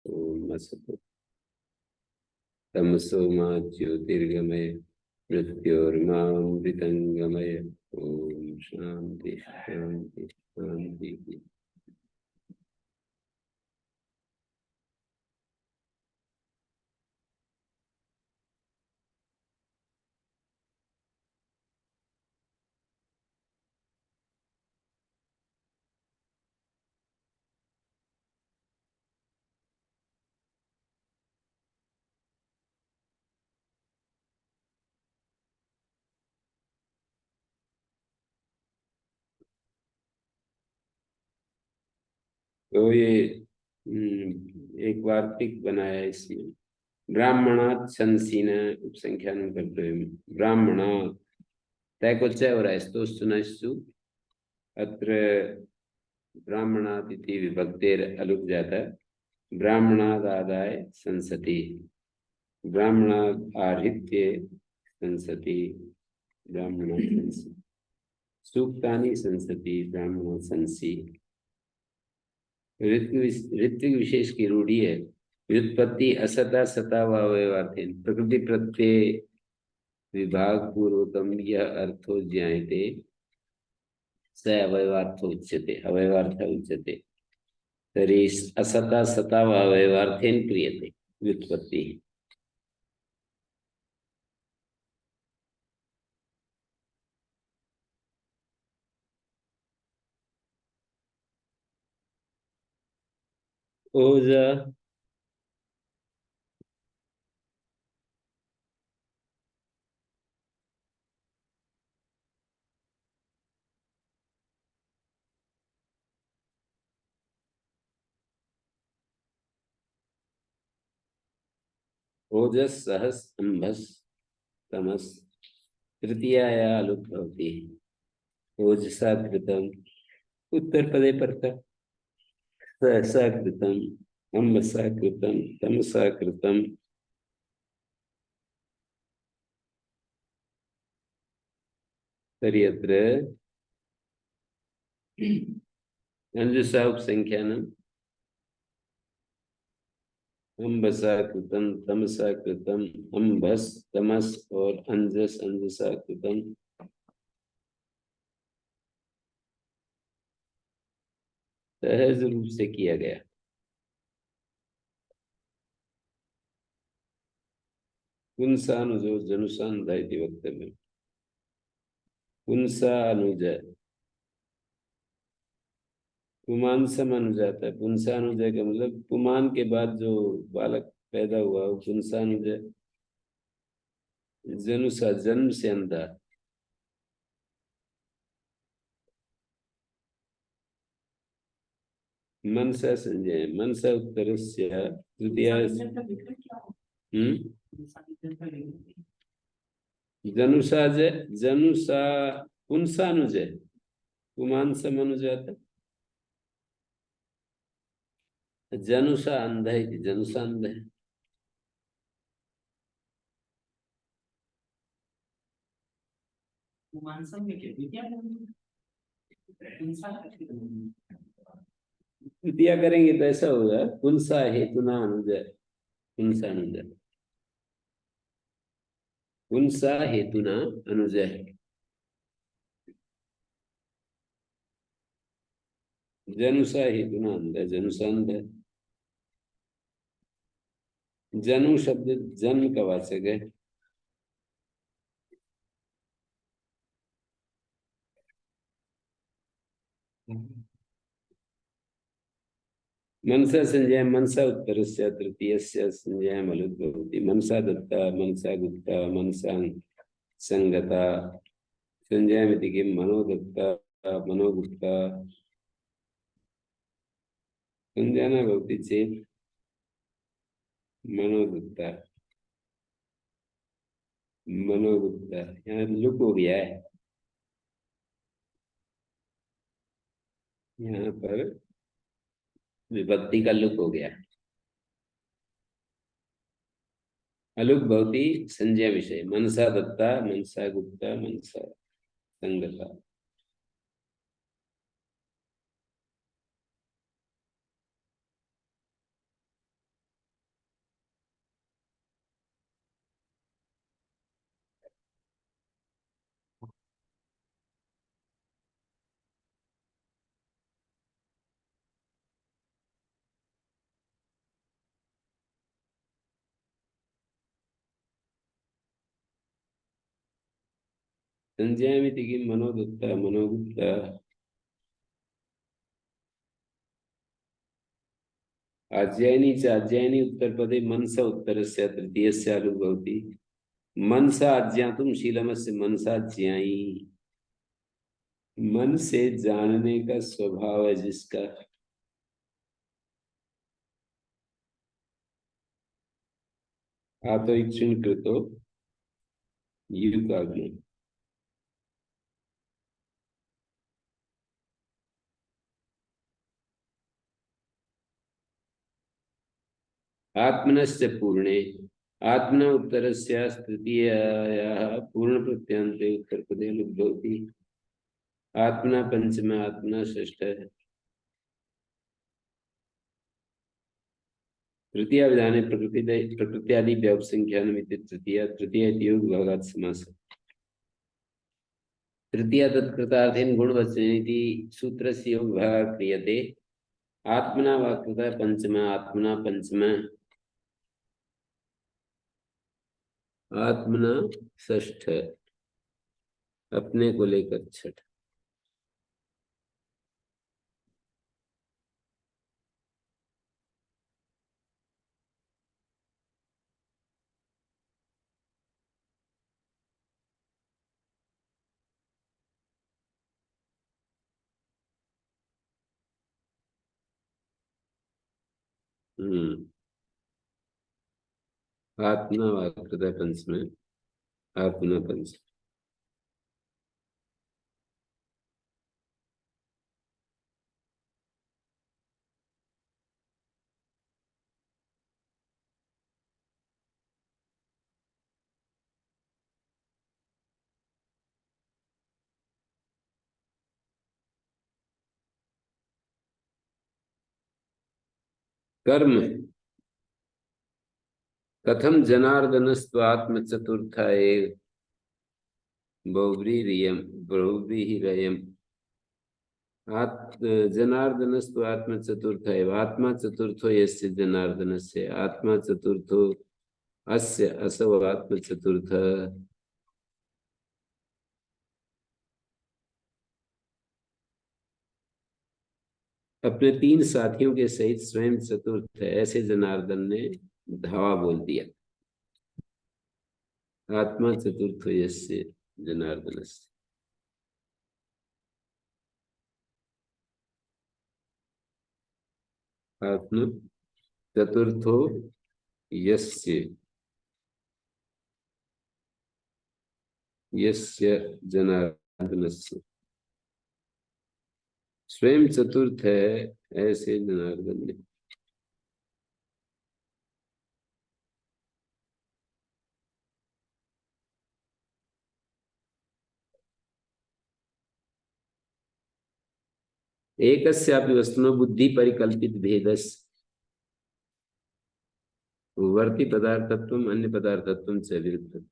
ओम असतो तमसो मा ज्योतिर्गमय मृत्योर्मामृतंगमय। ओम शांति शांति शांति। तो ये एक वार्तिक बनाया है इसमें। ब्राह्मणात् संसीन उपसंख्यान करते हुए ब्राह्मणात् तैकोच्चय हो रहा है स्तोस्तुनस्तु अत्र ब्राह्मणात् इति विभक्तेर अलुक जाता है। ब्राह्मणादादाय संसति ब्राह्मणात् आहृत्य संसति ब्राह्मणात् संसि सूक्तानि संसति ब्राह्मणात् संसि। ऋत्विक विशेष की रूढ़ी है। व्युत्पत्ति असता सता वावयवार्थेन प्रकृति प्रत्यय विभाग पूर्वकम यह अर्थो ज्ञायते स अवयवार्थो उच्यते अवयवार्थ उच्यते। तर्हि असता सता वावयवार्थेन क्रियते व्युत्पत्ति। ओज ओजस सहस अंभस तमस तृतीयाया लुप्त भवति। ओजसा कृतम उत्तर पदे परतः सहसा कृतम अंबसा कृतम तमसा कृतम। तर्हि अत्र अंजुसा उपसंख्यानम अंबसा कृतम तमसा कृतम अंबस तमस और अंजस अंजसा कृतम। सहज रूप से किया गया। पुंसानुजो जनुषांधा इति वक्तव्यम्। पुंसानुज पुमांसम अनुज आता है। पुंसानुज का मतलब पुमान के बाद जो बालक पैदा हुआ वो पुंसानुज। जनुषा जन्म से अंधा। मनसा संजय मनसा उत्तरस्य तृतीया। जनुषा जनुषा पुंसानुज पुमांसम अनुज आता है। जनुषा अंध है जनुषा अंध है। द्वितीया करेंगे तो ऐसा होगा पुंसा हेतुना अनुज पुंसा अनुज पुंसा हेतुना अनुज है। जनुषा हेतुना अंध है जनुषा अंध है। जनु शब्द जन्म का वाचक है। मनसा संजय मनसा उत्तर से तृतीय संजय मलुद्भवति। मनसा दत्ता मनसा गुप्ता मनसा संगता संजय मिति किम मनोदत्ता मनोगुप्ता संजना भवति चेत मनोदत्ता मनोगुप्ता। यहाँ लुक हो गया है। यहाँ पर विभक्ति का लुक हो गया। अलुक भवति संजय विषय मनसा दत्ता मनसा गुप्ता मनसा संगता। संजयामिति किं मनोदत्त मनोगुप्त आज्यायनी च आज्यायनी उत्तरपदे मनस उत्तरस्य तृतीयस्य आलु भवति मनसा आज्ञातुं शीलमस्य मनसा ज्ञाई मन से जानने का स्वभाव है जिसका आतो इक्षुण कृतो युगाग्नि आत्मनस्य पूर्णे आत्मन उत्तरस्य तृतीयायाः पूर्णप्रत्ययान्ते उत्तरपदे लुब्धवति आत्मना पंचम आत्मना षष्ठ तृतीया विधाने प्रकृत्यादि व्यापसंख्यानमिति तृतीया तृतीया इति योगभागात् समासः तृतीया तत्कृतार्थेन गुणवचनेति सूत्रस्य योगभागः क्रियते आत्मना वा कृतः पंचम आत्मना पंचम आत्मना षष्ठ अपने को लेकर छठ आत्मा वा कृतः पंचम आत्मना पंचम कर्म कथम जनार्दनस्त्वात्म चतुर्थाय बहुव्रीहिरयम् बहुव्रीहिरयम् जनार्दनस्तु आत्मा चतुर्थ एव आत्मा चतुर्थो यस्य जनार्दनस्य आत्मा चतुर्थो अस्य असौ आत्मा चतुर्थ अपने तीन साथियों के सहित स्वयं चतुर्थ है ऐसे जनार्दन ने धावा बोल दिया आत्मा चतुर्थो यस्य जनार्दनस्य आत्मा चतुर्थो यस्य यस्य जनार्दनस्य स्वयं चतुर्थ है ऐसे जनार्दन ने एकस्यापि वस्तुनो बुद्धि परिकल्पित भेदस वर्ति पदार्थत्वम अन्य पदार्थत्वम से विरुद्ध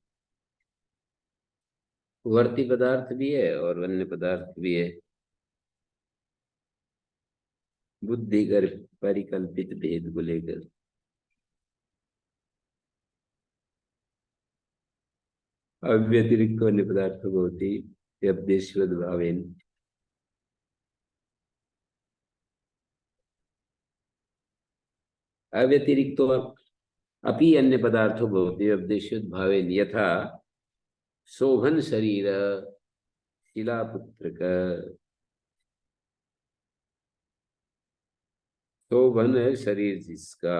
वर्ती पदार्थ भी है और अन्य पदार्थ भी है बुद्धि कर परिकल्पित भेद को लेकर अव्यतिरिक्त अन्य पदार्थ को होती व्यपदेशवद भावेन अव्यतिरिक्त अपि अन्य पदार्थो भवति व्यपदेशवद भावेन यथा शोभन शरीर शिलापुत्रक शोभन है शरीर जिसका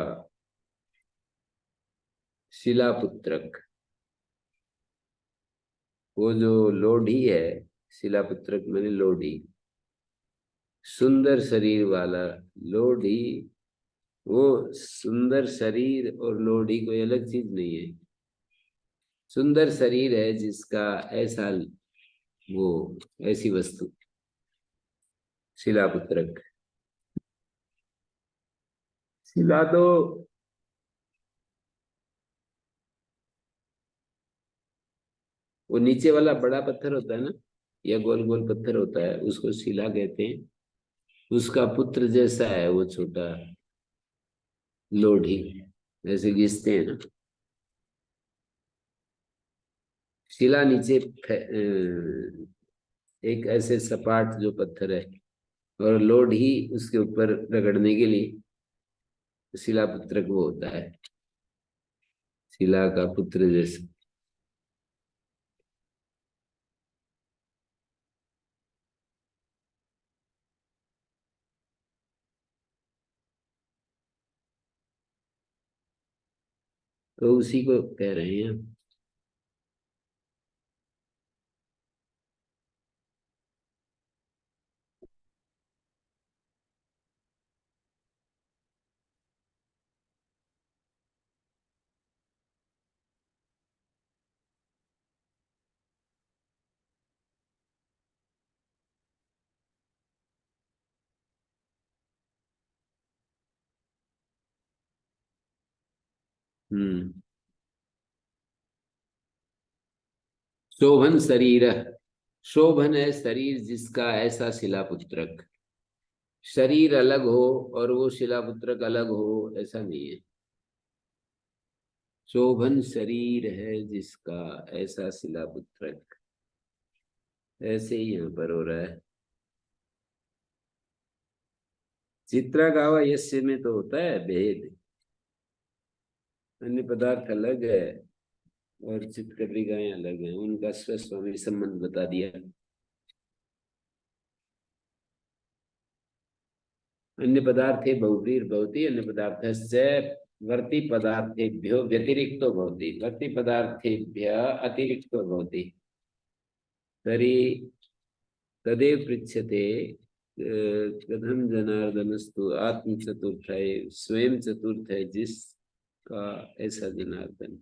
शिलापुत्रक वो जो लोढ़ी है शिलापुत्रक मैंने लोढ़ी सुंदर शरीर वाला लोढ़ी वो सुंदर शरीर और लोढ़ी कोई अलग चीज नहीं है सुंदर शरीर है जिसका ऐसा वो ऐसी वस्तु शिलापुत्रक शिला तो वो नीचे वाला बड़ा पत्थर होता है ना या गोल गोल पत्थर होता है उसको शिला कहते हैं उसका पुत्र जैसा है वो छोटा लोढ़ी जैसे घिसते हैं ना शिला नीचे एक ऐसे सपाट जो पत्थर है और लोड ही उसके ऊपर रगड़ने के लिए शिला पुत्रक वो होता है, शिला का पुत्र जैसे। तो उसी को कह रहे हैं हम। हम्म। शोभन शरीर, शोभन है शरीर जिसका ऐसा शिलापुत्रक। शरीर अलग हो और वो शिलापुत्रक अलग हो ऐसा नहीं है। शोभन शरीर है जिसका ऐसा शिलापुत्रक, ऐसे ही यहाँ पर हो रहा है। चित्रा गावा यस्य में तो होता है भेद, अन्य पदार्थ अलग है और चित्रकरिकाएं अलग हैं, उनका स्वस्वामी संबंध बता दिया। अन्य पदार्थे बहुब्रीर भवति, अन्य पदार्थस्य वर्ति पदार्थेभ्यो व्यतिरिक्तो भवति, वर्ति पदार्थेभ्य अतिरिक्तो भवति। तर्हि तदेव पृच्छ्यते कथं जनार्दनस्तु आत्मचतुर्थ है, स्वयं चतुर्थ है जिसका ऐसा जनार्दन।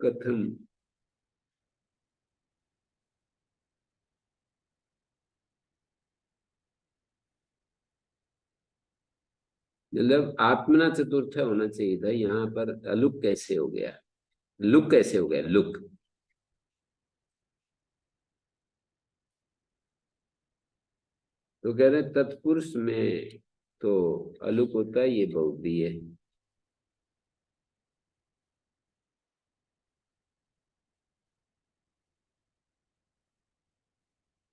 कथम, मतलब आत्मना चतुर्थ होना चाहिए था, यहाँ पर अलुक कैसे हो गया, लुक कैसे हो गया, लुक। तो कह रहे तत्पुरुष में तो अलुक होता है, ये बहुब्री है।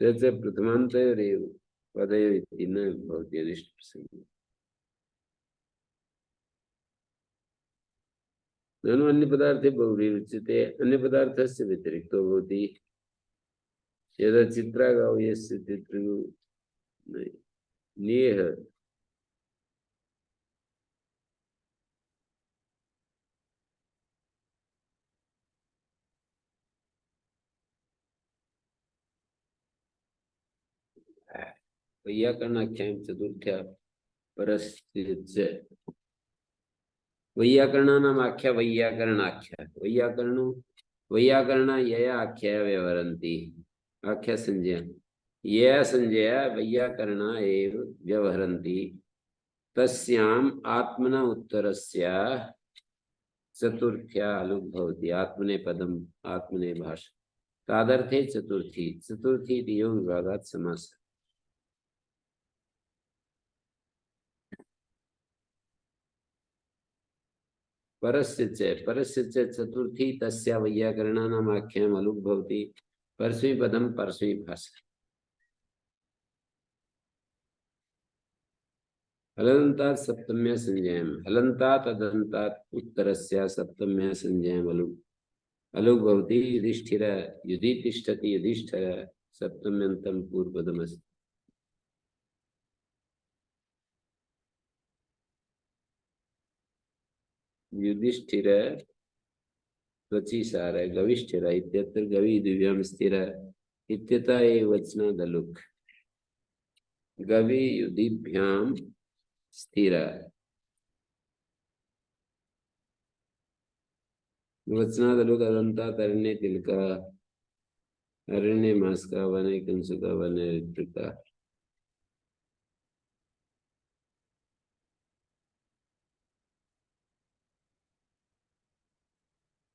जैसे प्रथमांत रेव पदयो इति न भवति अनिष्ट प्रसंग। ननु अन्य पदार्थे बहुब्री उच्यते, अन्य पदार्थस्य व्यतिरिक्तो भवति। यदा चित्रागाव यस्य चित्र नेह, वैयाकरणाख्यां चतुर्थ्या परस्य, वैयाकरणानाम् आख्या वैयाकरणाख्या, वैयाकरणो वैयाकरणा यया आख्या व्यवहरन्ति, आख्या संज्ञा यया संज्ञया वैयाकरणा एव व्यवहरन्ति। तस्याम् आत्मना उत्तरस्य चतुर्थ्या अलुक भवति, आत्मने पदम आत्मने भाषा तादर्थे चतुर्थी, चतुर्थी इति यो विभागात् समास। परस्य च चतुर्थी तस्या वैयाकरणानाम् आख्याम् अलुक भवति, परस्मै पदम परस्मै भाषा। हलन्तात् सप्तम्या संज्ञायाम्, हलन्तात् अदन्तात् उत्तरस्य सप्तम्या संज्ञायाम् अलुक, अलुक भवति। युधिष्ठिर, युधि तिष्ठति युधिष्ठिर, सप्तम्यन्तं पूर्वपदमस्ति। युधिष्ठिर त्वचि सार गविष्ठिर इत्यत्र गवि दिव्याम स्थिर इत्यतः एव वचनादलुक, गवि युधिभ्याम स्थिर, वचनादलुक अदंता तरण्य तिलका, अरण्य मास्का वने कंसुका वने ऋतुका।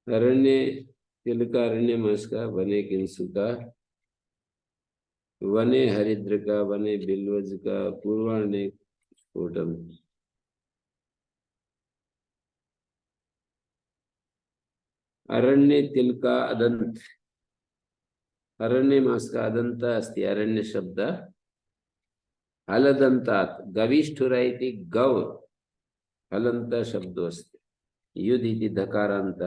अरण्य तिलका अरण्य मास्का वने किंसुका वने हरिद्र का वने बिल्वज का पूर्वाण्य स्फोटम। अरण्ये तिलका अदंत, अरण्ये मास का अदंत अस्ति, अरण्य शब्द हलदंतात् गविष्ठुर इति गव हलंत शब्दो अस्ति, युद् इति धकारान्त,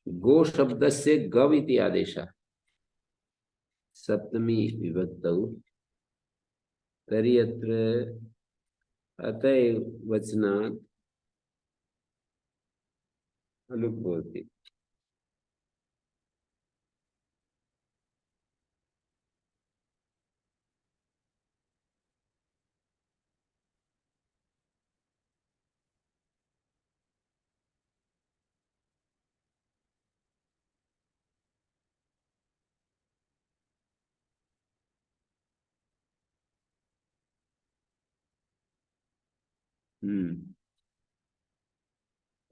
गो शब्दस्य गव इति आदेशः, सप्तमी विभक्तौ, तर्हि अत्र अतएव वचनात् अलुक् भवति।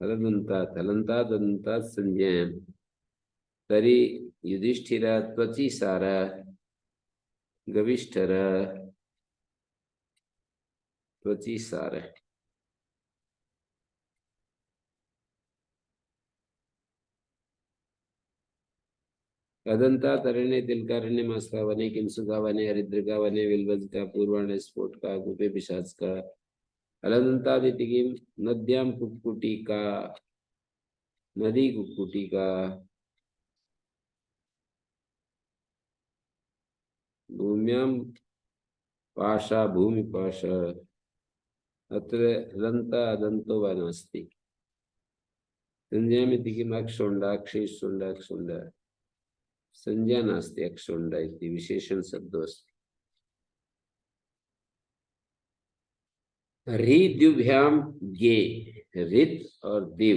हलदन्तात्, हलन्तात् दन्तात् संज्ञायाम्, तर्हि युधिष्ठिर त्वचि सार गविष्ठर त्वचि सार, अदंतात् अरण्ये तिलका अरण्य मास का, वने किंसुका वने हरिद्रिका वने विल्वज का, पूर्वाण्य स्फोट का, गुपे पिशाच का, हलदंतात् इति किम, नद्यां कुक्कुटी का, नदी कुक्कुटी का, भूम्यां पाशा भूमि पाश, अत्र हलन्त अदन्तो वा नास्ति, संज्ञामिति किम्, अक्षोण्ड अक्षेशोण्ड अक्षोण्ड, संज्ञा नास्ति, अक्षोण्ड इति विशेषण शब्दो अस्ति। ऋद्युभ्यां गे, ऋत् और दिव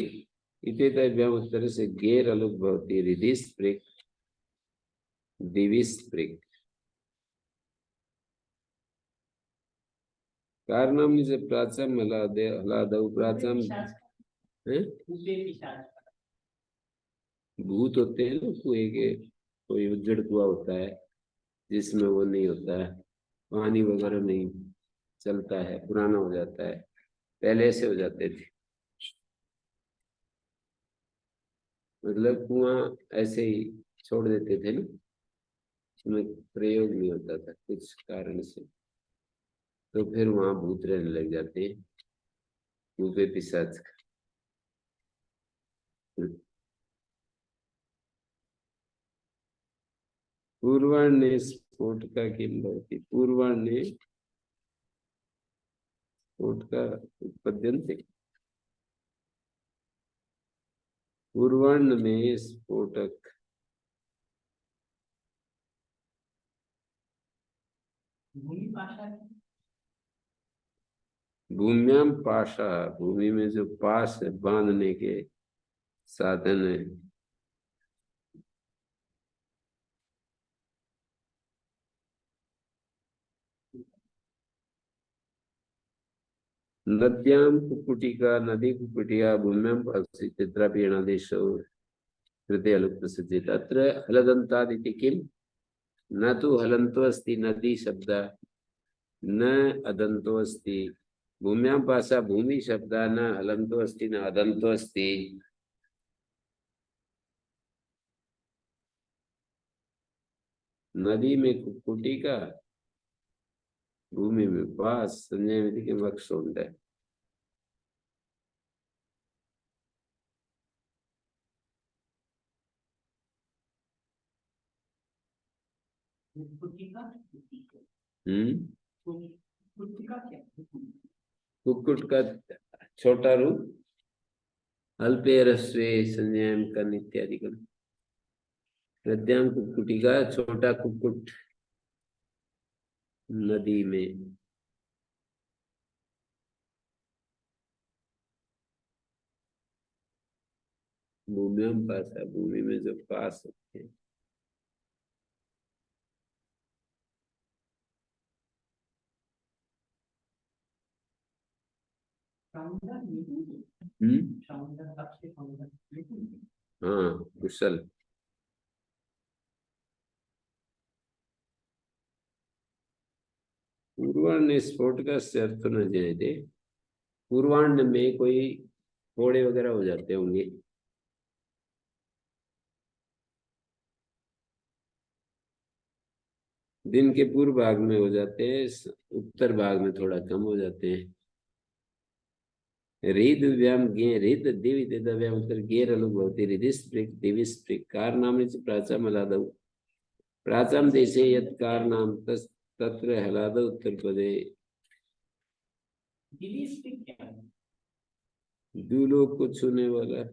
इत्येतयोभ्याम् उत्तर से गेर अलुक भवति, हृदिस् प्रिक् दिविस् प्रिक्, कारणम से प्राचम हलादे हलादौ प्राचम, भूत होते हैं ना कुएं के, कोई उजड़ कुआ होता है जिसमें वो नहीं होता है, पानी वगैरह नहीं चलता है, पुराना हो जाता है, पहले से हो जाते थे, मतलब कुआं ऐसे ही छोड़ देते थे ना, उसमें प्रयोग नहीं होता था कुछ कारण से, तो फिर वहां भूत रहने लग जाते हैं, भूपे पिशाच। पूर्वाण्य स्फोट का किम भवति, पूर्वाण्य स्फोट का उत्पद्यन्ते, पूर्वाण्य में स्फोटक, भूम्यां पाशा, भूमि में जो पास है बांधने के साधन है, नद्यां कुक्कुटिका, नदी कुक्कुटिका, भूम्यां पासी चित्रापीणादेशो कृते अलुप्त सज्जित, अत्र हलदन्ताद् इति किम्, न तु हलन्तो अस्ति नदी शब्द, न अदन्तो अस्ति, भूम्यां पासा भूमि शब्द, न हलन्तो अस्ति न अदन्तो अस्ति, नदी में कुक्कुटिका, भूमि में पास, संजय में कि वक्षोण्ड है। कुक्कुट का छोटा रूप, अल्पे रस्वे संज्ञाम कन इत्यादि का, नद्याम कुक्कुटी का छोटा कुक्कुट नदी में, भूम्याम पास है, भूमि में जो पास होते हैं, हाँ कुशल, पूर्वाण्य स्फोट का अर्थ न जाए थे, पूर्वाण्य में कोई फोड़े वगैरह हो जाते होंगे, दिन के पूर्व भाग में हो जाते हैं, उत्तर भाग में थोड़ा कम हो जाते हैं। हृद व्याम गे हृद दिवि दिव्याम उत्तर गेर अलग भवति हृदिस्पृक् दिविस्पृक् कारनामनि च प्राचाम हलादौ प्राचाम देशे यत् कारनाम तत्र हलादौ उत्तर पदे। द्युलोक को छूने वाला,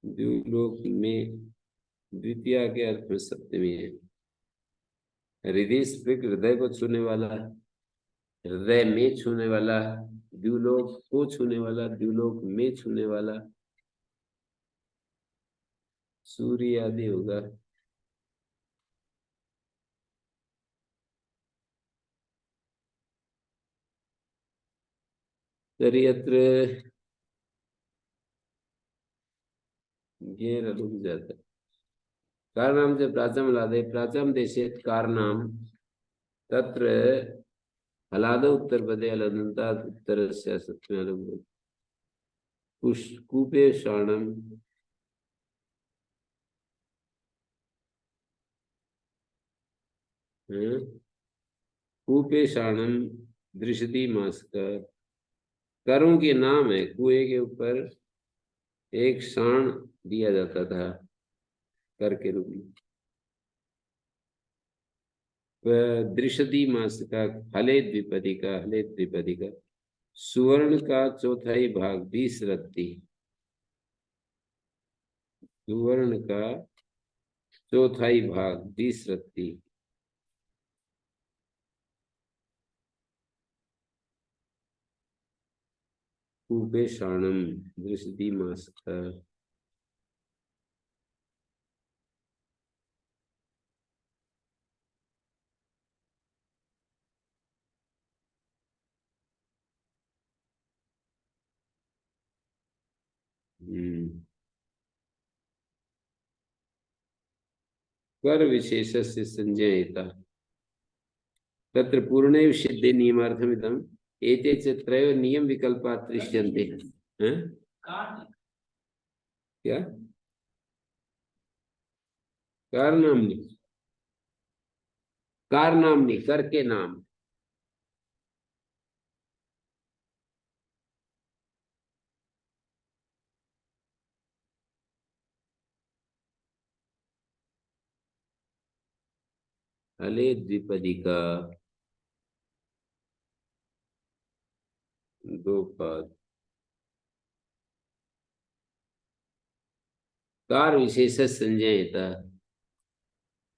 द्युलोक में द्वितीय के अर्थ में सप्तमी है। हृदय हृदय को छूने वाला, हृदय में छूने वाला, द्युलोक को छूने वाला, द्युलोक में छूने वाला, सूर्य आदि होगा। तर्यत्र ये रुक जाता है। कारनाम से प्राचम लादे प्राचम देशे कारनाम तत्र हलाद उत्तर पदे अलदंता उत्तर से सत्य अलग कूपे शाणम कूपे शाणम दृशति मास का करों के नाम है। कुएं के ऊपर एक शाण दिया जाता था कर के रूप में। दृशति मास का हले द्विपदी का, हले द्विपदी का सुवर्ण का चौथाई भाग 20 रत्ती, सुवर्ण का चौथाई भाग 20 रत्ती। कूपे शाणम दृशति मास का। कर विशेष से संज्ञायिता तत्र पूर्णे सिद्धे नियमार्थमिदम् एते च त्रयो नियम विकल्पात् दृश्यन्ते। हैं? क्या कार नामनी, कार नामनी कर के नाम। हले द्विपदी का दो पद कार विशेष संज्ञायिता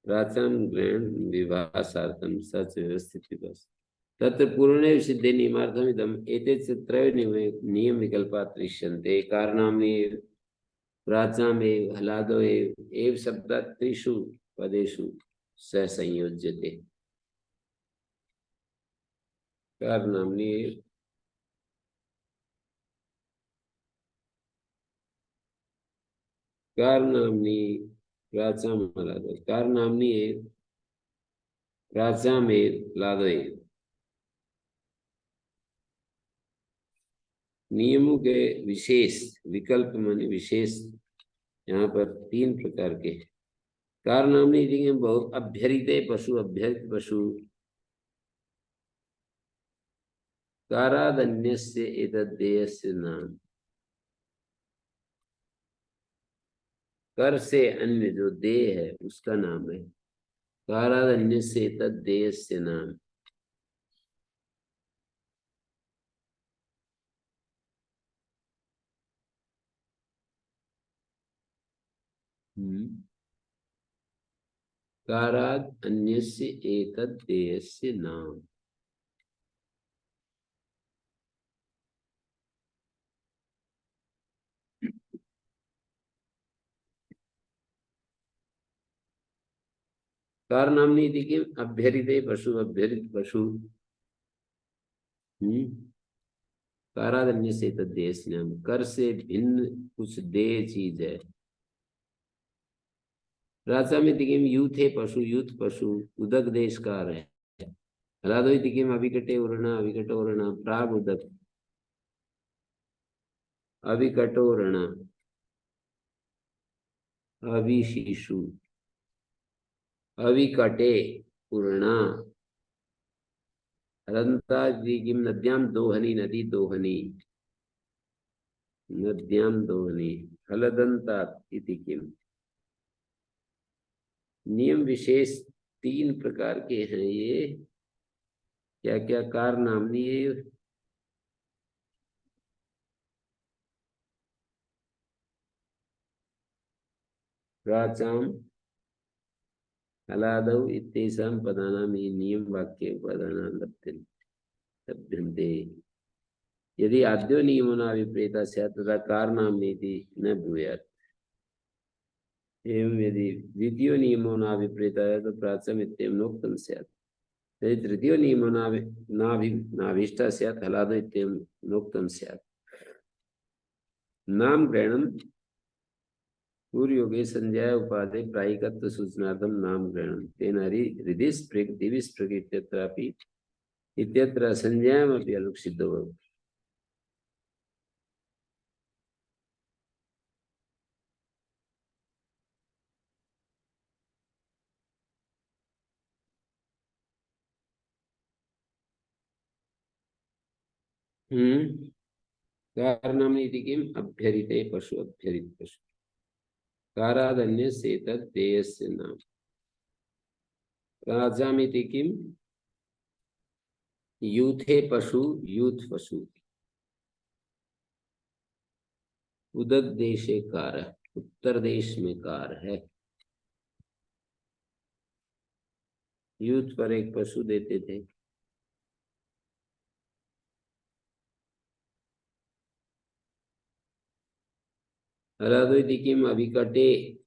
प्राचम ग्रहण विभाषार्थम सच व्यवस्थित विभाष तत्र पूर्णे सिद्धे नियमार्थमिदम् एते च त्रयो नियम विकल्पात् दृश्यन्ते। कारणामि प्राचामेव हलादो एव शब्दात् त्रिषु पदेषु स संयोज्यते। कारनाम्नि कारनाम्नि प्राचाम हलादो कारनाम्नि प्राचामेव हलादो एव। नियमों के विशेष विकल्प माने विशेष यहाँ पर 3 प्रकार के। कारनाम्नि देंगे बहुत अभ्यरिते पशु, अभ्यरित पशु। कारादन्यस्य एतद्देयस्य नाम, कर से अन्य जो देह है उसका नाम है। कारादन्यस्य एतद्देयस्य नाम। काराद अन्यस्य एतद्देयस्य नाम। कारनाम्नि देखिए अभ्यरिते पशु, अभ्यरित पशु। कारादन्य से तद्देयस्य नाम, कर से भिन्न कुछ देय चीज है। राजा में दिखेम यूथ है पशु, यूथ पशु उदक देशकार है। हलादोई दिखेम अभिकटे उरणा, अभिकट उरणा प्राग उदक, अभिकटोरणा अभिशिशु। अविकटे पूर्णा हलन्तादि किम नद्यां दोहनी नदी दोहनी नद्यां दोहनी हलदन्तात इति किम। नियम विशेष 3 प्रकार के हैं ये। क्या क्या कार नामनी है। प्राचाम हलादौ इत्येषां पदानां ये नियम वाक्य उपादानां लभ्यन्ते। यदि आद्यो नियमो न विपरीता स्यात् तदा कारणाम्नीति न भूयात्। एवं यदि द्वितीयो नियमो न विपरीतः तो प्राचम इत्येवं नोक्तं स्यात्। यदि तृतीयो नियमो नाभीष्टः स्यात् हलादो इत्येवं नोक्तं स्यात्। नाम ग्रहणं पूर्वयोगे संज्ञा उपाधे प्रायिकत्व सूचनार्थं नाम ग्रहणं तेन हृदि स्पृक् दिवि स्पृक् इत्यत्रापि इत्यत्र संज्ञामपि अलुक्षितो भवति। कारणम् इति किम् अभ्यरिते पशु अभ्यरित पशु कारादन्य सेतत् देयस्य नाम। राजामिति किम् यूथे पशु यूथ पशु उदक देशे कार उत्तर देश में कार है। यूथ पर एक पशु देते थे। हलादो इति किम् अविकटे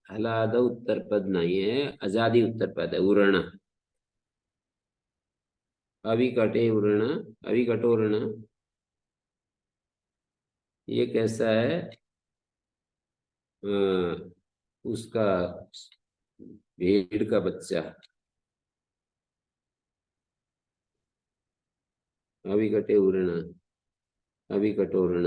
हलाद उत्तर पद नहीं है आजादी उत्तर पद है उरण अविकटे उरण अविकटोरण ये कैसा है उसका भेड़ का बच्चा अविकटे उरण अविकटोरण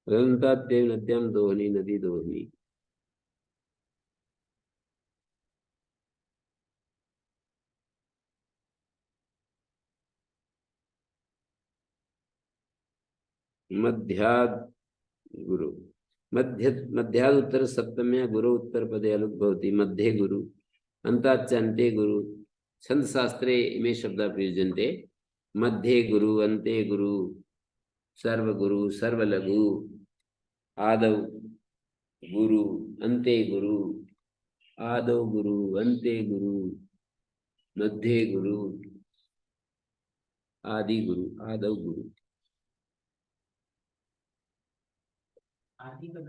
रंताद्देव नद्यां दोहनी नदी दोहनी। मध्याद गुरु मध्याद उत्तर सप्तम्या गुरु उत्तर पदे अलुक भवति मध्ये गुरु अन्ताच्च अन्ते गुरु। छंद शास्त्रे इमे शब्दाः प्रयुज्यन्ते मध्ये गुरु अन्ते गुरु सर्वगुरु सर्वलघु आदौ गुरु अन्ते गुरु आदौ गुरु अन्ते गुरु मध्ये गुरु आदि गुरु आदौ गुरु। आदि का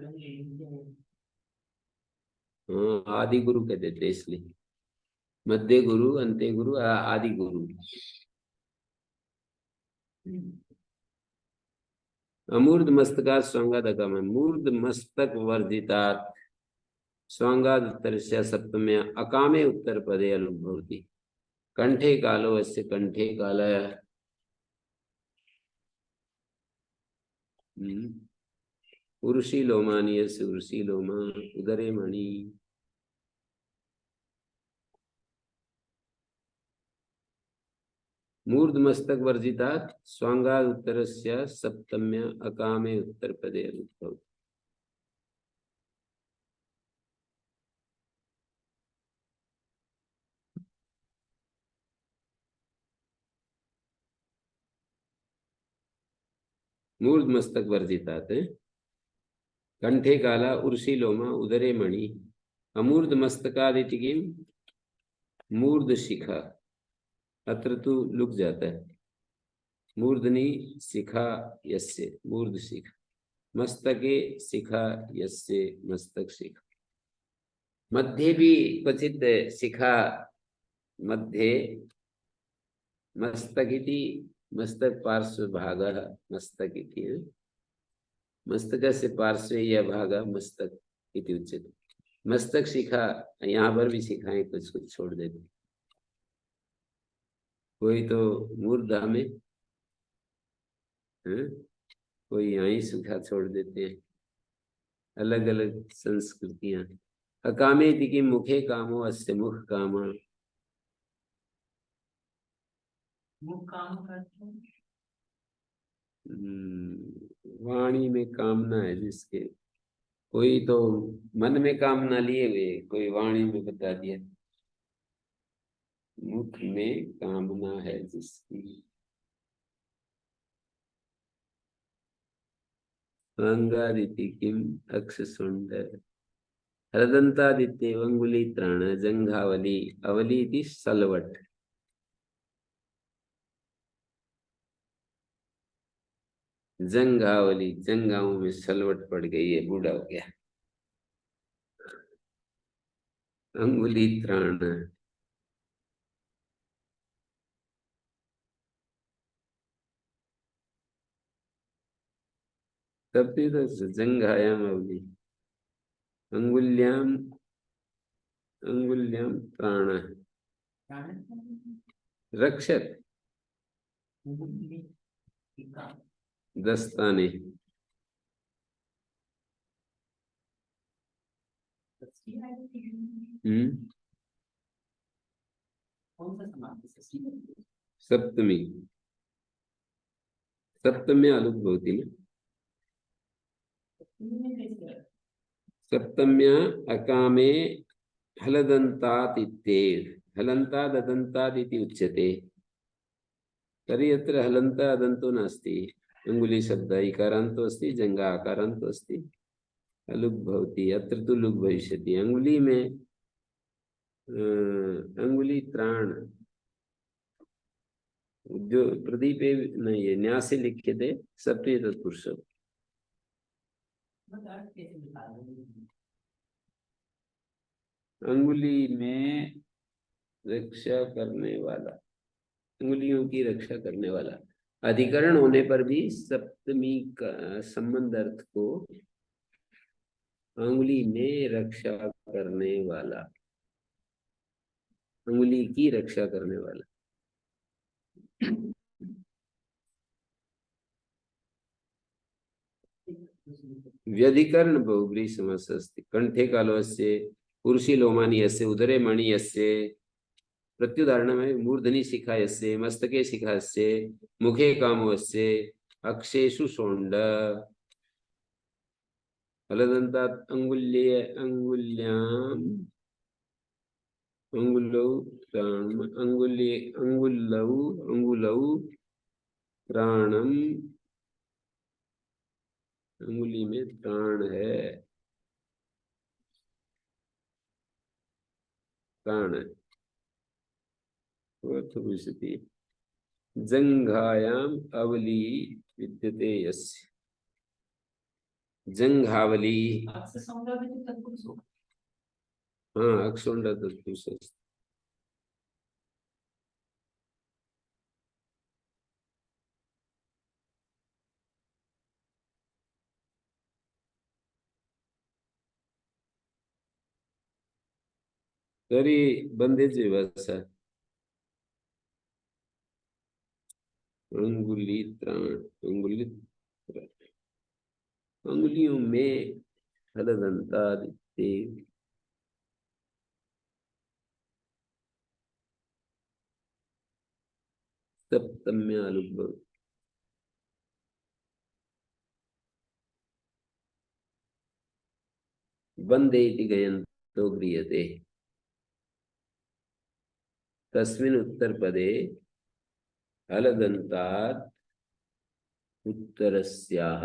हाँ आदि गुरु कह देते इसलिए मध्य गुरु अंत्य गुरु आदि गुरु। अमूर्ध मस्तका स्वांगादकम है मूर्ध मस्तक वर्जिता स्वांगाद उत्तर से सप्तम्या अकामे उत्तर पदे अनुभवती कंठे कालो अस्य कंठे काल उर्षी लोमानी अस्य उर्षी लोमा उदरे मणि। मूर्ध मस्तक वर्जिता स्वांगाद उत्तरस्य सप्तम्या अकामे उत्तर पदे अनुभवती। मूर्ध मस्तक वर्जिता थे कंठे काला उर्षी लोमा उदरे मणि। अमूर्ध मस्तकादिति की मूर्ध शिखा अत्र तो लुक जाता है मूर्धनि शिखा यस्य मूर्ध शिखा मस्तके शिखा यस्य मस्तक शिखा। मध्ये भी क्वचित शिखा मध्ये मस्तक इति मस्तक पार्श्व भाग मस्तक इति मस्तक से पार्श्व यह भाग मस्तक इति उच्यते। मस्तक शिखा यहाँ पर भी शिखाएं कुछ कुछ छोड़ देते कोई तो मूर्धा में कोई यहाँ ही शिखा छोड़ देते हैं अलग अलग संस्कृतियां। अकामे इति मुखे कामो अस्य मुख काम। मुख काम करते हैं। वाणी में कामना है जिसके, कोई तो मन में कामना लिए हुए, कोई वाणी में बता दिया। मुख में कामना है जिसकी। अंगादिति किम अक्षसुंड हरदंतादित्य अंगुली त्राण जंघावली अवली इति सलवट। जंघावली, जंघाओं में सलवट पड़ गई है, बूढ़ा हो गया। अंगुली त्राण, तब भी तो जंघायाम अवली अंगुल्याम, अंगुल्याम प्राण रक्षक दस्ताने। सप्तमी, सप्तमी आलुक होती ना। सप्तम्या अकामे हलदन्तात् इत्येव हलन्ताद् अदन्ताद् इति उच्यते। तर्हि अत्र हलन्ता अदन्तो नास्ति। अंगुली शब्द इकारान्तो अस्ति, जङ्घा आकारान्तो अस्ति, अलुग् भवति। अत्र तु लुग् भविष्यति। अंगुली में अंगुली त्राण, जो प्रदीपे नहीं है, न्यासे लिखे थे सप्तमी तत्पुरुष। अंगुली में रक्षा करने वाला, अंगुलियों की रक्षा करने वाला। अधिकरण होने पर भी सप्तमी का संबंध अर्थ को अंगुली में रक्षा करने वाला, अंगुली की रक्षा करने वाला। व्यधिकरण बहुब्री समास अस्ति। कंठे कालस्य पुरुषी लोमानी यस्य उदरे मणि यस्य प्रत्युदाहरण में मूर्धनि शिखा यस्य मस्तके शिखा यस्य मुखे कामो यस्य अक्षेषु शोण्ड हलदन्तात् अंगुल्ये अंगुल्याम अंगुलौ प्राणम अंगुल्ये अंगुलौ अंगुलौ प्राणम, अंगुली में प्राण है, प्राण है। जंघायाम अवली विद्यते यस्य, जंघावली। हाँ, अक्षोण्ड तत्पुरुष। तरी बंदेज भाषा अंगुली त्राण, अंगुली अंगुलियों में हलदंतादित्य सप्तम्यालुभ वंदे इति गयन्तो गृह्यते। तस्मिन् उत्तरपदे हलदन्तात् उत्तरस्याः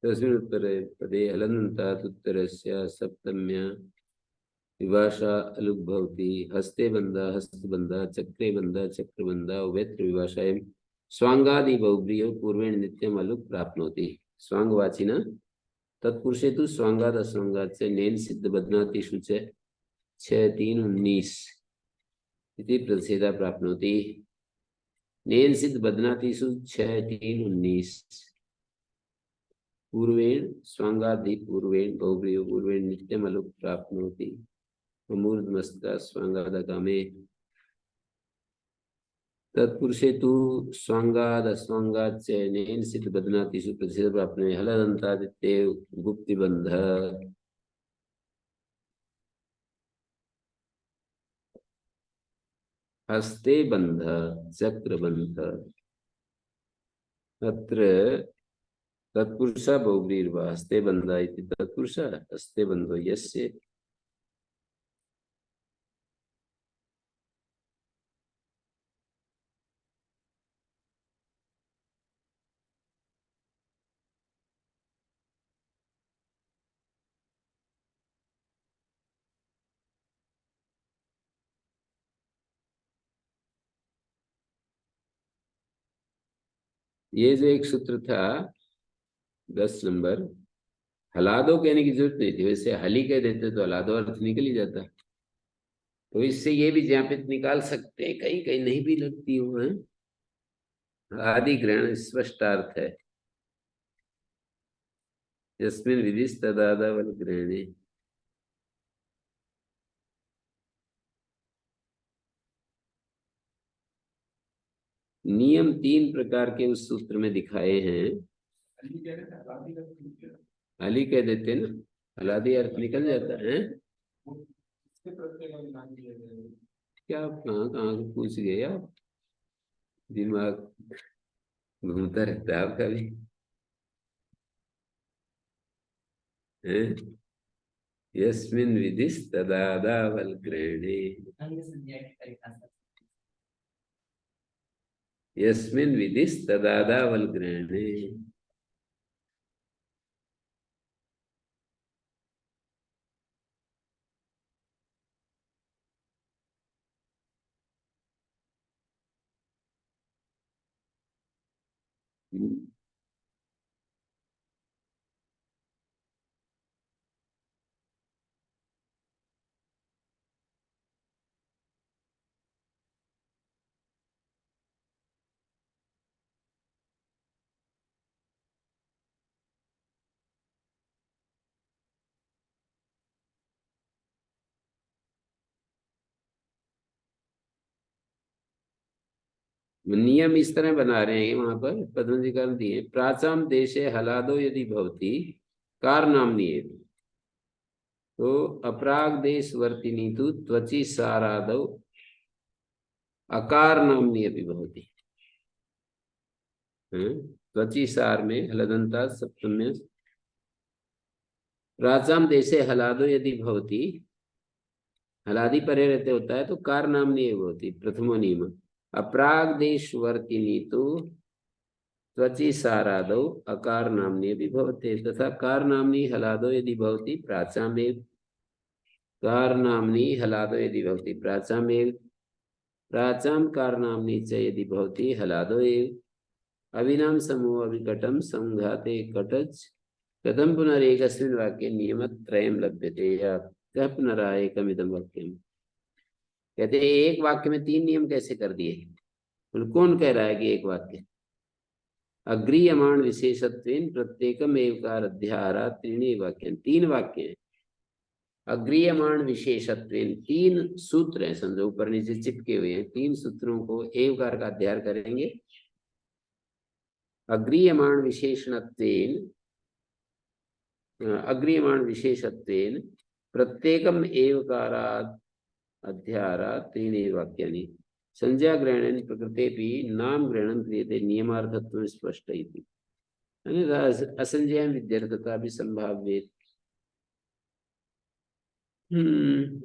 तस्मिन् उत्तरपदे हलदन्तात् उत्तरस्य सप्तम्या विभाषा अलुग् भवति। हस्ते बन्ध हस्तबन्ध चक्रे बन्ध चक्रबन्ध उभयत्र विभाषायां स्वांगादि बहुब्रीयो पूर्वेण नित्यम अलुग् प्राप्नोति। स्वांगवाचिन तत्पुरुषे तु स्वांगाद अस्वांगाद से नेन सिद्ध बदनातिषु च 6-3-19 इति प्रतिषेधा प्राप्नोति। नेन सिद्ध बदनातिषु 6-3-19 पूर्वेण स्वांगादि पूर्वेण बहुब्रीयो पूर्वेण नित्यम अलुग् प्राप्नोति। मूर्धमस्ता स्वांगादकामे तत्पुरुषे तु स्वांगाद अस्वांगाद चयनेन सिद्ध बदनातिषु प्रतिषेध प्राप्ने हलदन्तादित्ये गुप्तिबन्ध हस्ते बंध चक्रबंध अत्र तत्पुरुषः बहुव्रीर्वा हस्ते बंध इति तत्पुरुषः हस्ते बंधो यस्य ये जो एक सूत्र था 10 नंबर हलादो कहने की जरूरत नहीं थी, वैसे हली कह देते तो हलादो अर्थ निकल ही जाता। तो इससे ये भी ज्ञापित निकाल सकते हैं, कहीं कहीं नहीं भी लगती हो है। आदि ग्रहण स्पष्ट अर्थ है, यस्मिन् विधिस् तदादावल ग्रहणे। नियम 3 प्रकार के उस सूत्र में दिखाए हैं। हली कह देते ना, हलादी अर्थ निकल जाता है। क्या आप कहाँ कहाँ को पूछ गए आप, दिमाग घूमता रहता है आपका भी है। यस्मिन् विधिस् तदादावल ग्रहणे, यस्मिन् विधिस् तदादावल ग्रहणे। नियम इस तरह बना रहे हैं वहां पर पद्मजी कर दिए, प्राचाम देशे हलादो यदि भवती कार नामनी है तो अपराग देश वर्तिनी तो त्वची सारादौ अकार नामनी अभी भवती। त्वची सार में हलदंता सप्तम्य प्राचाम देशे हलादो यदि भवती, हलादी परे रहते होता है तो कार नामनी भवती प्रथमो नियम। अपराग देश वर्तिनी तो त्वची सारादौ अकार नामनी भी भवते तथा कार नामनी हलादो यदि भवती प्राचामेव, कार नामनी हलादो यदि भवती प्राचामेव, प्राचाम कार नामनी च यदि भवती हलादो एव। अविनाम समूह अविकटम संघाते कटच कथम पुनरेकस्मिन् वाक्ये नियमत्रयम् लभ्यते या कः पुनराएकमिदं वाक्यम्। कहते हैं एक वाक्य में 3 नियम कैसे कर दिए। बोले कौन कह रहा है कि एक वाक्य। अग्रीयमाण विशेषत्वेन प्रत्येकम एवकार अध्याहारा त्रीणि वाक्य, 3 वाक्य हैं। अग्रीयमाण विशेषत्वेन 3 सूत्र हैं, समझो ऊपर नीचे चिपके हुए हैं, 3 सूत्रों को एवकार का अध्याहार करेंगे। अग्रीयमाण विशेषणत्वेन, अग्रीयमाण विशेषत्वेन प्रत्येकम एवकारात् अध्याहारा त्रीणि वाक्यानि संज्ञा ग्रहणेन प्रकृतेपि नाम ग्रहणं क्रियते नियमार्थत्वं स्पष्ट इति। अन्यथा असंज्ञायां विद्यर्थता भी संभाव्य।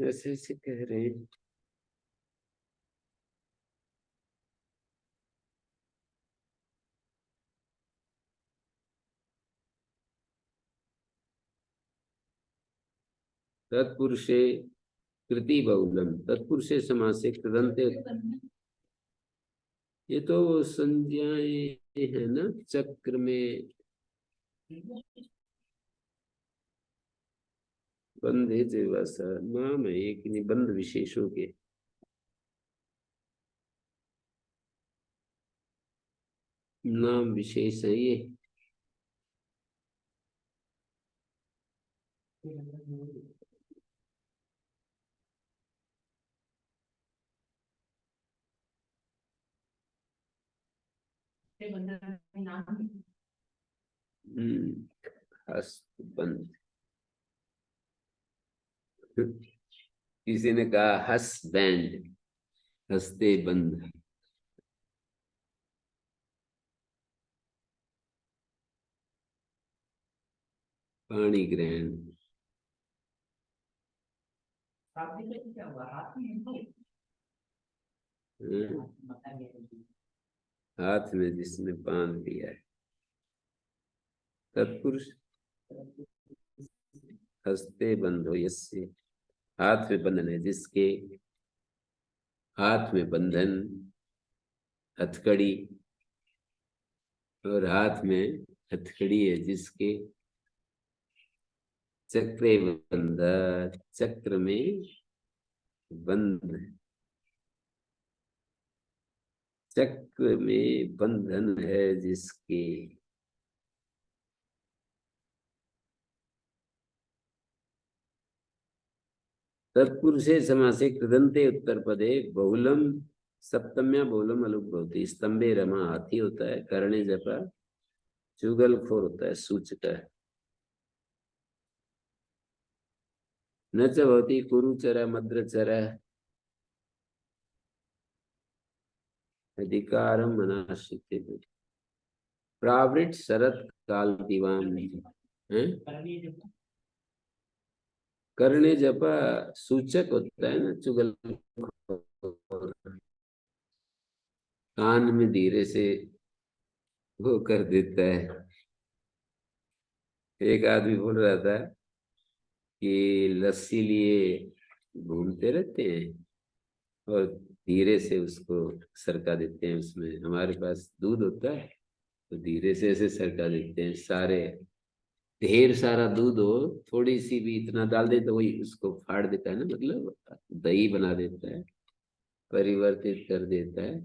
ऐसे ऐसे कह रहे हैं। तत्पुरुषे कृति बहुलम, तत्पुरुषे समास से कृदंते, ये तो संज्ञाएं है ना चक्र में। बंधे जेवासा नाम है एक निबंध विशेषों के। नाम विशेष है ये। हस्तबंध। किसी ने कहा हस्बैंड, हंसते बंद। पाणी ग्रहण। हाथ में जिसने बांध दिया है। तत्पुरुष। हस्ते बंधो यस्य, हाथ में बंधन है जिसके, हाथ में बंधन, हथकड़ी, और हाथ में हथकड़ी है जिसके, चक्रे बंध, चक्र में बंध, चक्र में बंधन है जिसके। तत्पुरुषे समासे कृदंते उत्तर पदे बहुलम सप्तम्या बहुलम अलुक भवति। स्तंभे रमा हाथी होता है, करणे जपा चुगलखोर होता है, सूचक है। न च भवति कुरुचर मद्रचर अधिकारम मनाश्रिते। प्रावृत शरत काल दीवान है। करने जपा सूचक होता है ना, चुगल। कान में धीरे से वो कर देता है। एक आदमी बोल रहा था कि लस्सी लिए घूमते रहते हैं और धीरे से उसको सरका देते हैं। उसमें हमारे पास दूध होता है तो धीरे से ऐसे सरका देते हैं। सारे ढेर सारा दूध हो, थोड़ी सी भी इतना डाल दे तो वही उसको फाड़ देता है ना, मतलब दही बना देता है, परिवर्तित कर देता है।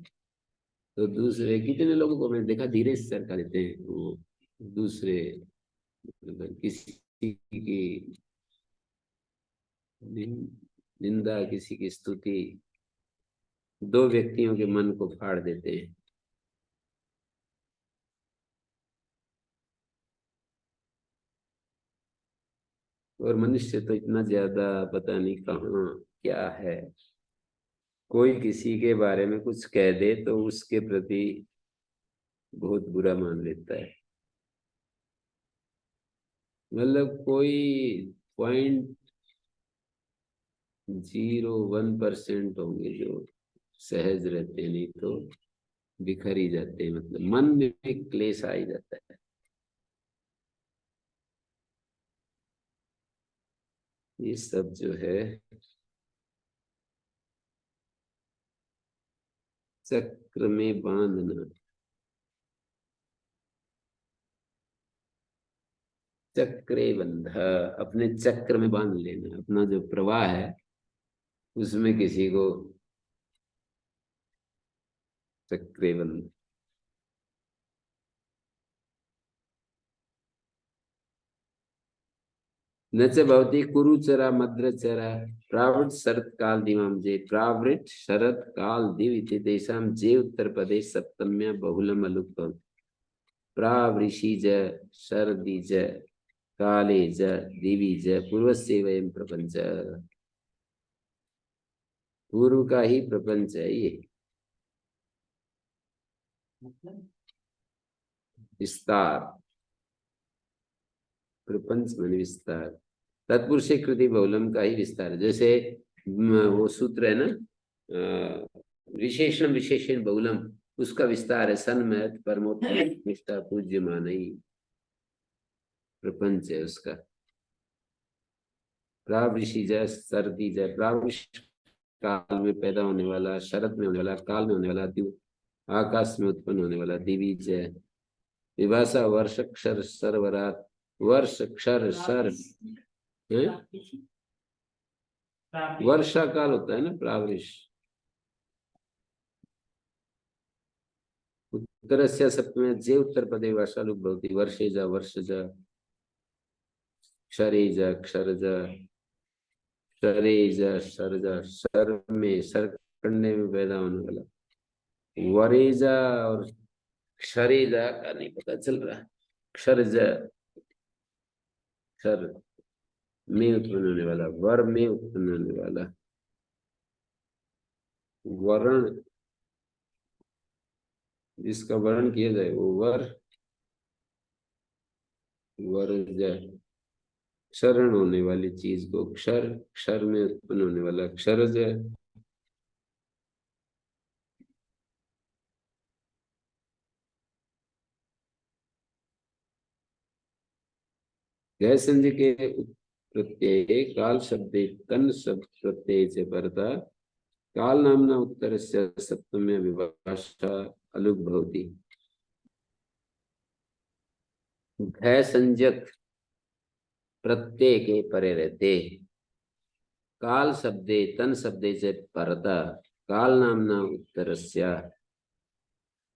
तो दूसरे कितने लोगों को मैंने देखा धीरे से सरका देते हैं वो दूसरे, मतलब किसी की निंदा, किसी की स्तुति, दो व्यक्तियों के मन को फाड़ देते हैं। और मनुष्य तो इतना ज्यादा पता नहीं कहाँ क्या है। कोई किसी के बारे में कुछ कह दे तो उसके प्रति बहुत बुरा मान लेता है। मतलब कोई 0.01% होंगे जो सहज रहते हैं, नहीं तो बिखर ही जाते हैं। मतलब मन में एक क्लेश आ ही जाता है। ये सब जो है चक्र में बांधना, चक्रे बंध, अपने चक्र में बांध लेना। अपना जो प्रवाह है उसमें किसी को चक्रे बंध। न च भवति कुरुचरा मद्रचरा प्रावृत शरत काल दिवाम जे। प्रावृत शरत काल दिव इति तेषां जे उत्तर प्रदेश सप्तम्या बहुलम अलुक भवति। प्रावृषि ज शरदि ज काले ज दिवि ज पूर्वस्य वयम प्रपंच। पूर्व का ही प्रपंच है ये, विस्तार। प्रपंच माने विस्तार। तत्पुरुष कृति बहुलम का ही विस्तार है। जैसे वो सूत्र है ना, विशेषण विशेषण बहुलम, उसका विस्तार है। सन्मत परमोत्तम पूज्य मानई, प्रपंच है उसका। प्रावृषि जय सर्दी जय, प्रावृष काल में पैदा होने वाला, शरद में होने वाला, काल में होने वाला, दिव आकाश में उत्पन्न होने वाला, दिवी जय विभाषा वर्ष क्षर सर्वरात, वर्ष क्षर सर है? वर्षा काल होता है ना प्रावृष। उत्तरस्य सप्तमे जे उत्तर पदे वर्षालुक भवति। वर्षेज वर्षज क्षरेज क्षरज शरेज शरज, शर में सर कंडे में पैदा होने वाला। वरेजा और क्षरिजा का नहीं पता चल रहा। क्षरज, क्षर में उत्पन्न होने वाला, वर में उत्पन्न होने वाला, वर्ण जिसका वर्ण किया जाए वो वर, वर्ज, क्षरण होने वाली चीज को क्षर, क्षर में उत्पन्न होने वाला क्षरज। गै संधि के प्रत्यय काल शब्दे तन शब्द प्रत्यय से परता काल नामना उत्तरस्य सप्तम्य विभाषा अलुक भवति। घै संज्ञक प्रत्यय के परे रहते काल शब्दे तन शब्दे से परता काल नामना उत्तरस्य,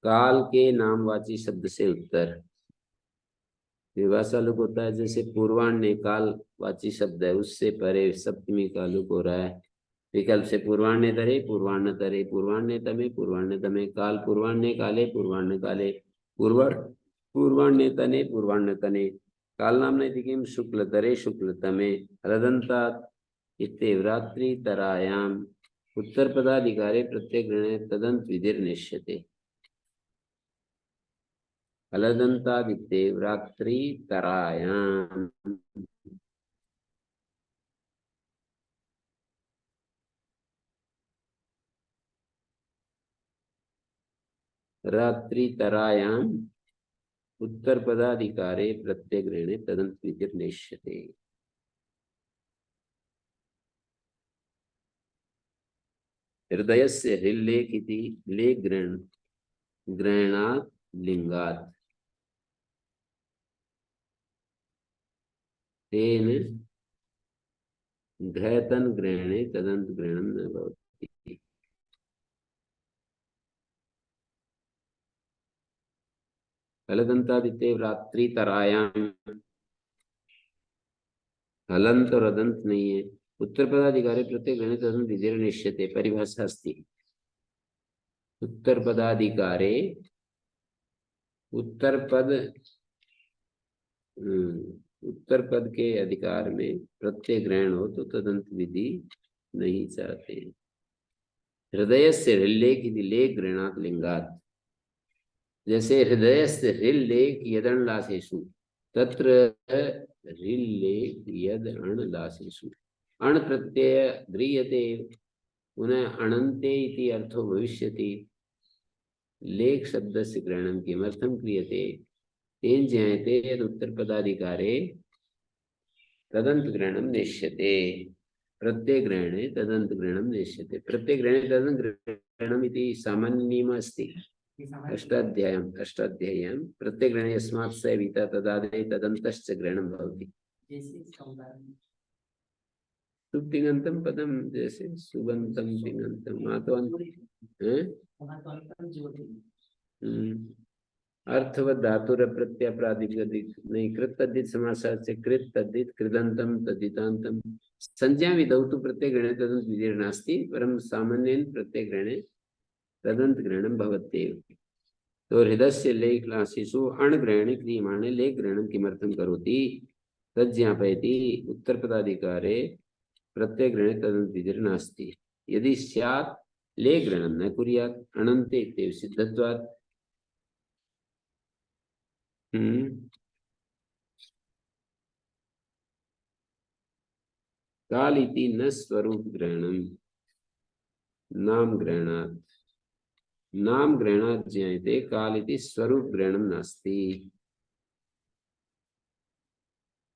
काल के नामवाची शब्द से उत्तर विभाषा लुक होता है। जैसे पूर्वाण्य काल वाची शब्द है, उससे परे सप्तमी का लुक हो रहा है। विकल्प से पूर्वाण्य तरे, पूर्वाण्य तरे, पूर्वाण्य तमे, पूर्वाण्य तमे, काल पूर्वाण्य काले, पूर्वाण्य काले, पूर्वाण्य तने, पूर्वाण्य तने, काल नाम किम शुक्ल तरे, शुक्ल तमे, हलदंतात इत्ते तरायाम उत्तर पदाधिकारे प्रत्येक गणे तदंत विधिर निश्यते। हलदंतादित्ये तरायाम, तरायाम उत्तर पदाधिकारे प्रत्येक गणे तदंत विधिर निश्यते। हृदय से हृल्लेख लेख ग्रहणात् लिंगात् तेन घैतन ग्रहणे तदंत ग्रहणं न भवति। हलदंतादित्ये तरायाम, हलंत और अदंत नहीं है। उत्तर पदाधिकारी प्रत्येक गणे तदंत विधिर निश्यते। परिभाषा अस्ति उत्तर पदाधिकारे, उत्तर पद उत्तर पद के अधिकार में प्रत्यय ग्रहण हो तो तदंत विधि नहीं चाहते। हृदय से हृल्लेख लेख ग्रहणात् लिंगात्, जैसे हृदय से हृल्लेख यदणलासेषु, तत्र हृल्लेख यद अणलासेषु अण प्रत्यय गृह्यते, पुनः अणन्ते इति अर्थो भविष्यति। लेख शब्दस्य ग्रहणं किमर्थं क्रियते, तेन ज्ञायते यद उत्तर पदाधिकारे तदंत ग्रहणं नेष्यते। प्रत्यय ग्रहणे तदंत ग्रहणं नेष्यते। प्रत्यय ग्रहणे तदंत ग्रहणम् इति सामान्य नियमः अस्ति। अष्टाध्याय्यां प्रत्यय ग्रहणे यस्मात् स वीता तदादे तदन्तश्च ग्रहणं भवति। सुप्तिङन्तं पदम, जैसे सुबंतम तिङन्तं अर्थवत धातुर प्रत्यय प्रातिपदिक नहीं, कृत तद्धित समासार से कृत तद्धित कृदंतम तद्धितांतम संज्ञा विधौ तु प्रत्यय ग्रहणे तदंत विधिर नास्ति, परम सामान्येन प्रत्यय ग्रहणे तदंत ग्रहणं भवत्येव। तो हृदयस्य लेख लासेषु अणग्रहणे क्रियमाणे लेख ग्रहणं किमर्थं करोति तज्ज्ञापयति। उत्तर पदाधिकारे प्रत्यय ग्रहणे तदंत विधिर नास्ति। यदि स्यात् लेख ग्रहणं न कुर्यात् अनन्ते इत्येव सिद्धत्वात्। काल इति न स्वरूप ग्रहणं नाम ग्रहणात्, नाम ग्रहणात् ज्ञायते, काल इति स्वरूप ग्रहणं नास्ति।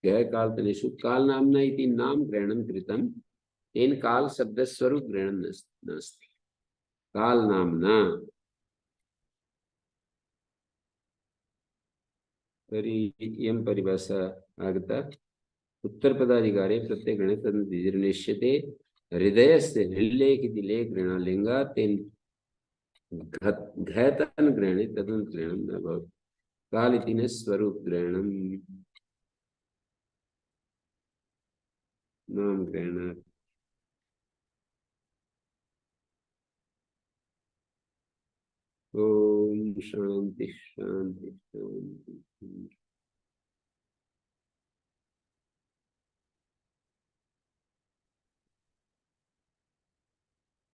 कालतनेषु काल नामना इति नाम ग्रहणं कृतं, तेन काल शब्द स्वरूप ग्रहणं नास्ति। काल नामना इयं परिभाषा आगता। उत्तर पदाधिकारे प्रत्यय गणे तदंत विधिर निश्यते। हृदयस्य हृल्लेख इति लेख ग्रहणालिंगात् तेन घैतन ग्रहणे तदंत ग्रहणं न भवति। काल इति न स्वरूप ग्रहणं नाम ग्रहणात्। ओम शांति शांति।